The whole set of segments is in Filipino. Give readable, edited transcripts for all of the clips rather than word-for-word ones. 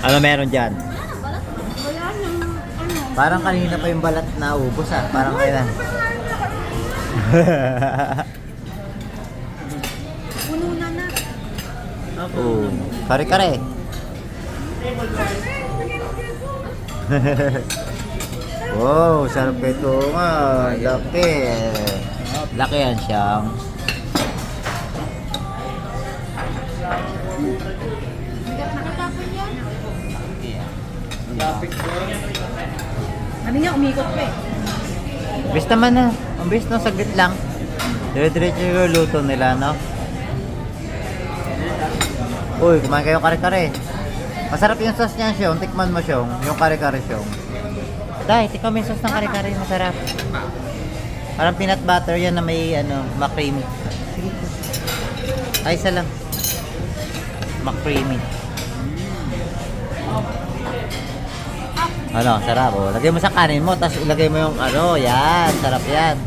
Ano meron dyan? Wala nang ano. Parang kanina pa yung balat na ubos ah. Parang kailan. Puno na na. Oh, kare-kare. Wow, sarap ito nga. Laki. Laki yan siyang. Nakatapon yan. Sabi niya, umikot pa eh. Bis naman na. Ang bis no, saglit lang. Dire-diretso yung luto nila, no? Uy, kumain kayo kare-kare. Masarap yung sauce niya, Syong. Tikman mo, Syong. Yung kare-kare, Syong. Dahil, tikman mo yung sauce ng kare-kare. Masarap. Parang peanut butter yan na may, ano, ma-creamy. Sige. Ay, isa lang. Ma-creamy. Ano, sarap. Oh. Lagay mo sa kanin mo, tapos ilagay mo yung, ano, yan. Sarap yan.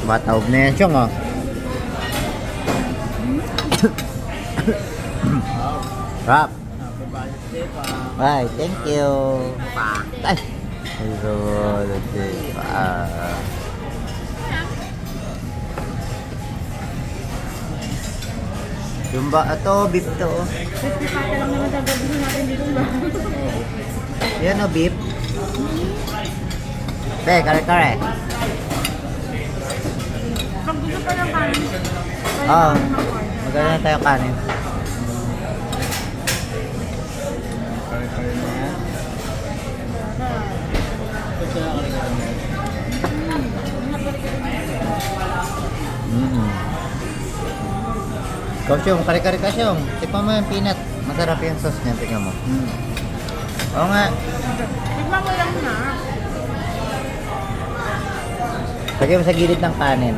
Matawag na yan, Syong, oh. Rap. Ay, thank you. Ay. Hello, yung ba, ito, beef to. Crispy pata lang naman sasabihin natin dito ba? Yan o, beef. Be, kare-kare. Pag gusto pa ng kanin, Oo. Maganda na tayo kanin. Ikaw, Syong, kare-kare ka, Syong. Tikman mo yung peanut. Masarap yung sauce niya, tingnan mo. Oo nga. Tignan mo lang na. Lagay mo sa gilid ng kanin.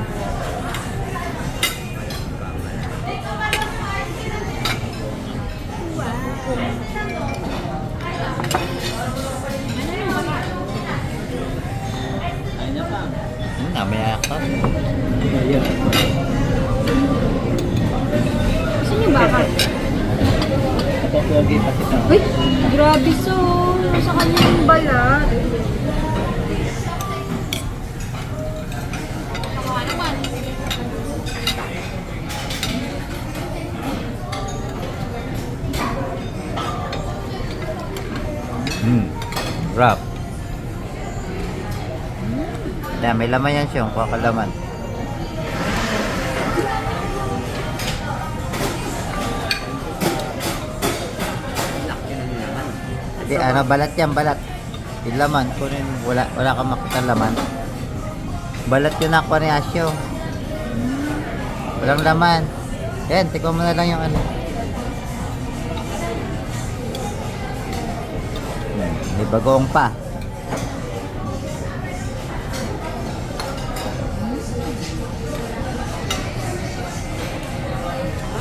Namaya ka. Gusto niyo bakal? Pogi pa kita. Uy, grabe so. Sa kanya yung balat. Wrap. Yan, may laman yan, Syong. Kuha ka laman. Hindi, ano, balat yan, balat. Yung laman, kunin, wala kang makita laman. Balat yun ako ni Asyo. Walang laman. Yan, tikman mo na lang yung ano. May bagoong pa.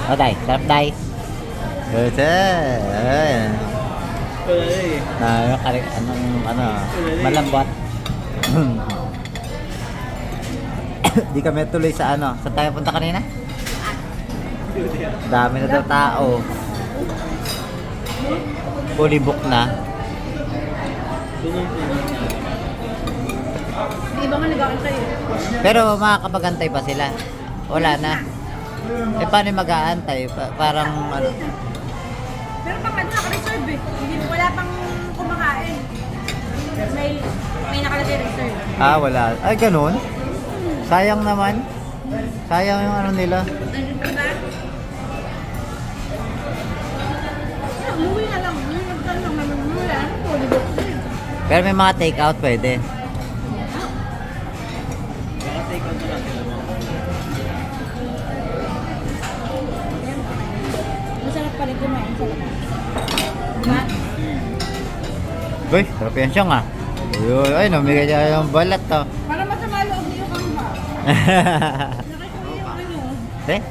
Oh, Day. Sarap, Day. Good. Malambot. Di kami tuloy sa ano. Saan tayo punta kanina? Dami na daw tao. Fully book na. Di ba nga nag-aantay eh? Pero makakapag-antay pa sila. Wala na. Eh paano mag-aantay? Parang ano. Pero pag ano naka-reserve eh. Hindi, wala pang kumakain. May nakalagay reserve. Ah, wala. Ay, ganun? Sayang naman. Sayang yung ano nila. Diba? Umuwi na lang. Nagkaan lang naman. Wala. Fully booked na eh. Pero may mga take-out pwede. Masarap pa rin kumain. Diba? Uy, sarap yan siyang ah. Ayun, ay, namigay niya yung balat to. Para masama loob niyo kang ba? Nakita mo yung ano. Eh?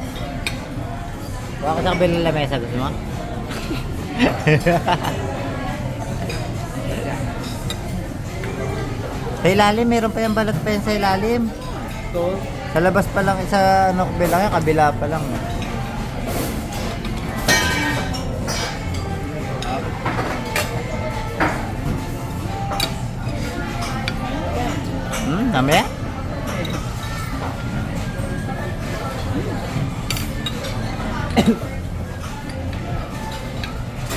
Baka ko sa kabilang lamesa, gusto mo? Sa ilalim, meron pa yung balat pa yan sa ilalim. Sa labas pa lang, sa ano, kabila yan, kabila pa lang. Mamaya?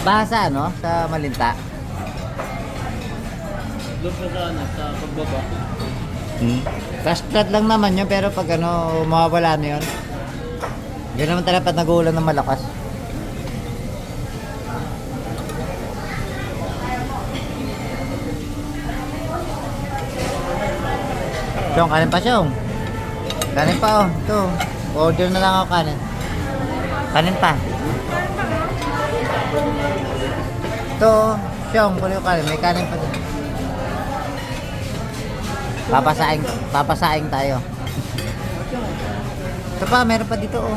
Basa, no? Sa Malinta. Doon pa sa ano, sa pagbaba. Fast flood lang naman yun, pero pag ano, mawawala na yun. Yun naman talaga pag nag-uulan ng malakas. Siyong, kanin pa siyong. Kanin pa oh, ito. Order na lang ako kanin. Kanin pa. Ito, siyong, kunin ko kanin. May kanin pa dito. Papasaing tayo. Ito pa, meron pa dito oh.